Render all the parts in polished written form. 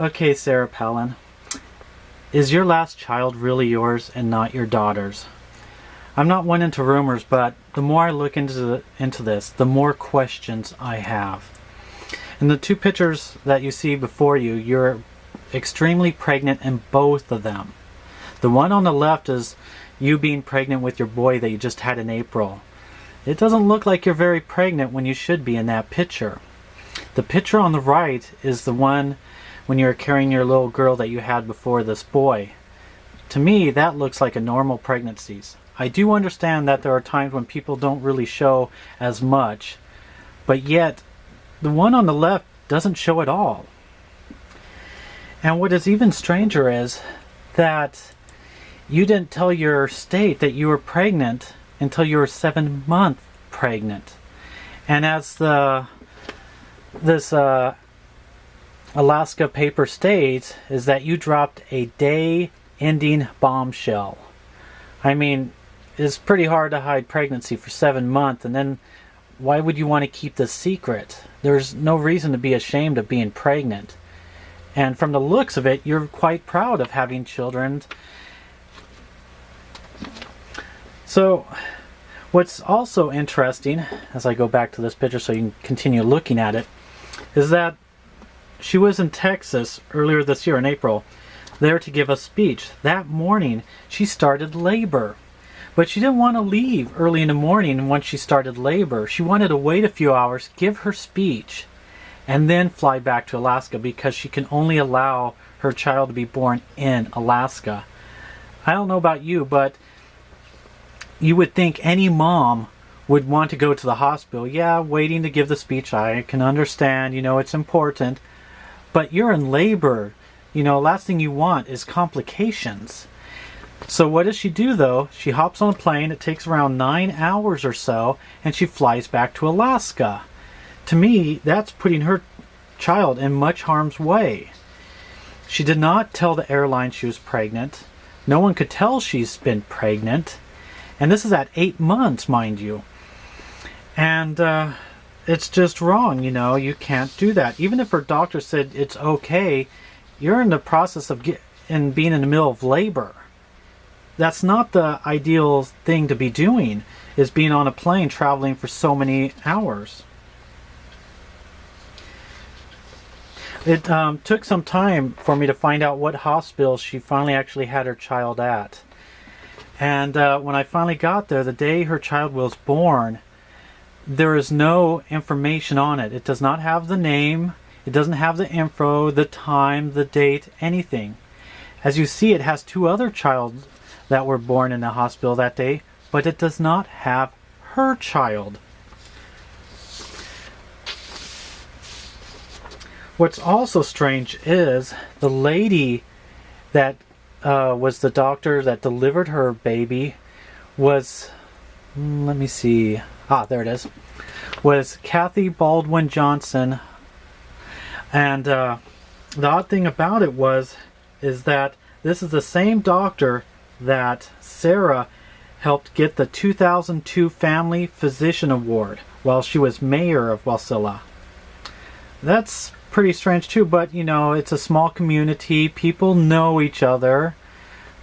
Okay, Sarah Palin. Is your last child really yours and not your daughter's? I'm not one into rumors, but the more I look into this, the more questions I have. In the two pictures that you see before you, you're extremely pregnant in both of them. The one on the left is you being pregnant with your boy that you just had in April. It doesn't look like you're very pregnant when you should be in that picture. The picture on the right is the one when you're carrying your little girl that you had before this boy. To me, that looks like a normal pregnancy. I do understand that there are times when people don't really show as much, but yet the one on the left doesn't show at all. And what is even stranger is that you didn't tell your state that you were pregnant until you were 7 months pregnant. And as this Alaska paper states, is that you dropped a day-ending bombshell. I mean, it's pretty hard to hide pregnancy for 7 months, and then why would you want to keep this secret? There's no reason to be ashamed of being pregnant. And from the looks of it, you're quite proud of having children. So, what's also interesting, as I go back to this picture so you can continue looking at it, is that she was in Texas earlier this year in April, there to give a speech. That morning, she started labor. But she didn't want to leave early in the morning once she started labor. She wanted to wait a few hours, give her speech, and then fly back to Alaska because she can only allow her child to be born in Alaska. I don't know about you, but you would think any mom would want to go to the hospital. Yeah, waiting to give the speech, I can understand, it's important. But you're in labor. Last thing you want is complications. So what does she do though? She hops on a plane, it takes around 9 hours or so, and she flies back to Alaska. To me, that's putting her child in much harm's way. She did not tell the airline she was pregnant. No one could tell she's been pregnant. And this is at 8 months, mind you. And it's just wrong, you can't do that. Even if her doctor said it's okay, you're in the process of being in the middle of labor. That's not the ideal thing to be doing, is being on a plane traveling for so many hours. It took some time for me to find out what hospital she finally actually had her child at. And when I finally got there, the day her child was born, there is no information on it. It does not have the name, it doesn't have the info, the time, the date, anything. As you see, it has 2 other children that were born in the hospital that day, but it does not have her child. What's also strange is the lady that was the doctor that delivered her baby was, let me see, there it is, was Kathy Baldwin Johnson. And the odd thing about it is that this is the same doctor that Sarah helped get the 2002 Family Physician Award while she was mayor of Wasilla. That's pretty strange too, but it's a small community, people know each other,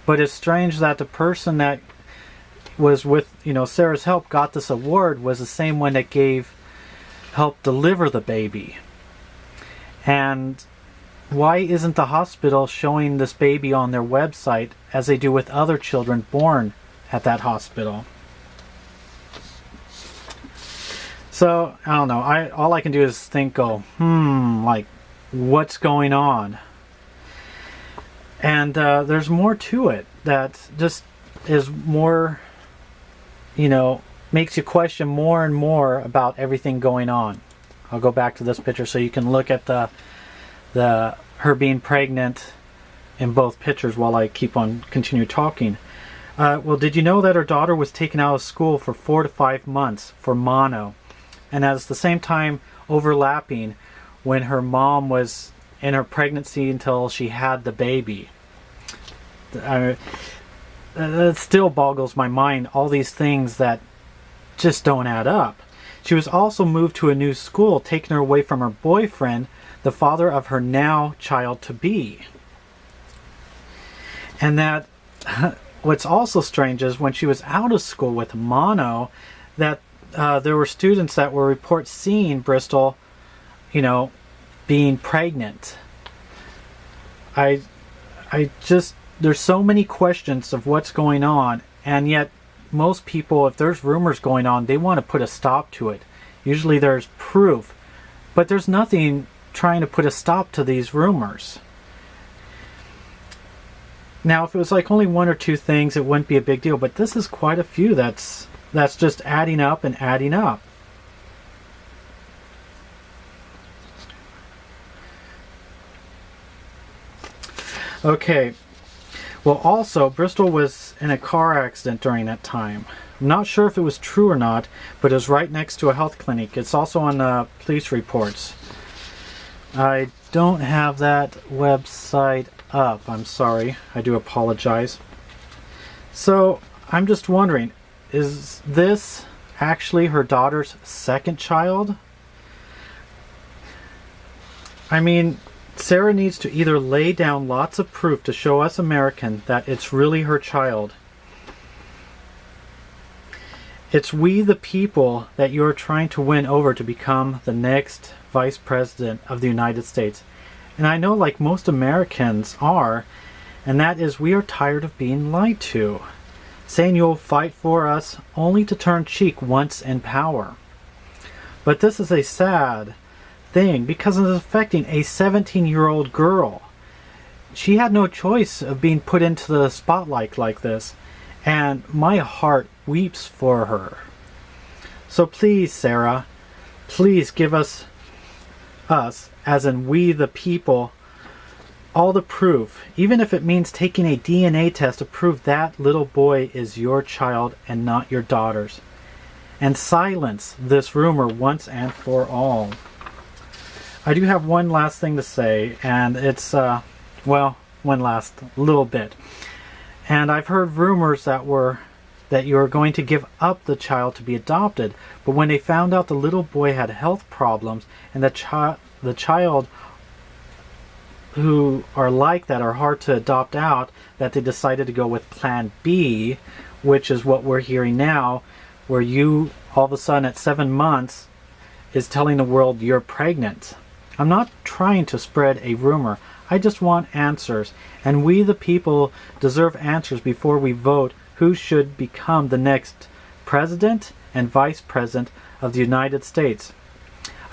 but it's strange that the person that was with Sarah's help got this award was the same one that helped deliver the baby. And why isn't the hospital showing this baby on their website as they do with other children born at that hospital? So, I don't know. All I can do is like, what's going on? And there's more to it that just is more, makes you question more and more about everything going on. I'll go back to this picture so you can look at her being pregnant in both pictures while I continue talking. Well, did you know that her daughter was taken out of school for 4 to 5 months for mono? And at the same time overlapping when her mom was in her pregnancy until she had the baby. It still boggles my mind, all these things that just don't add up. She was also moved to a new school, taking her away from her boyfriend the father of her now child to be. And that what's also strange is when she was out of school with mono, that there were students that were report seeing Bristol, being pregnant. I just, there's so many questions of what's going on, and yet most people, if there's rumors going on, they want to put a stop to it. Usually there's proof, but there's nothing trying to put a stop to these rumors. Now, if it was like only one or two things, it wouldn't be a big deal, but this is quite a few that's just adding up and adding up. Okay, well, also, Bristol was in a car accident during that time. I'm not sure if it was true or not, but it was right next to a health clinic. It's also on police reports. I don't have that website up. I'm sorry. I do apologize. So, I'm just wondering, is this actually her daughter's second child? I mean, Sarah needs to either lay down lots of proof to show us Americans that it's really her child. It's we the people that you're trying to win over to become the next Vice President of the United States. And I know, like most Americans are, and that is, we are tired of being lied to, saying you'll fight for us only to turn cheek once in power. But this is a sad thing because it's affecting a 17-year-old girl. She had no choice of being put into the spotlight like this, and my heart weeps for her. So please, Sarah, please give us, as in we the people, all the proof, even if it means taking a DNA test to prove that little boy is your child and not your daughter's. And silence this rumor once and for all. I do have one last thing to say, and it's, one last little bit. And I've heard rumors that you were going to give up the child to be adopted, but when they found out the little boy had health problems and the child who are like that are hard to adopt out, that they decided to go with Plan B, which is what we're hearing now, where you all of a sudden at 7 months is telling the world you're pregnant. I'm not trying to spread a rumor. I just want answers, and we the people deserve answers before we vote who should become the next president and vice president of the United States.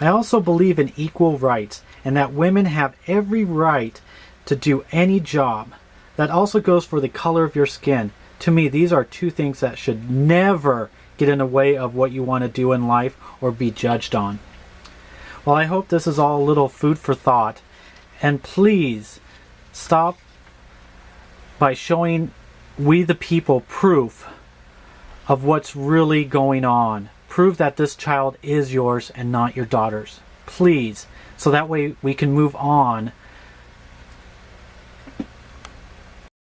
I also believe in equal rights and that women have every right to do any job. That also goes for the color of your skin. To me, these are two things that should never get in the way of what you want to do in life or be judged on. Well, I hope this is all a little food for thought. And please stop by showing we the people proof of what's really going on. Prove that this child is yours and not your daughter's. Please. So that way we can move on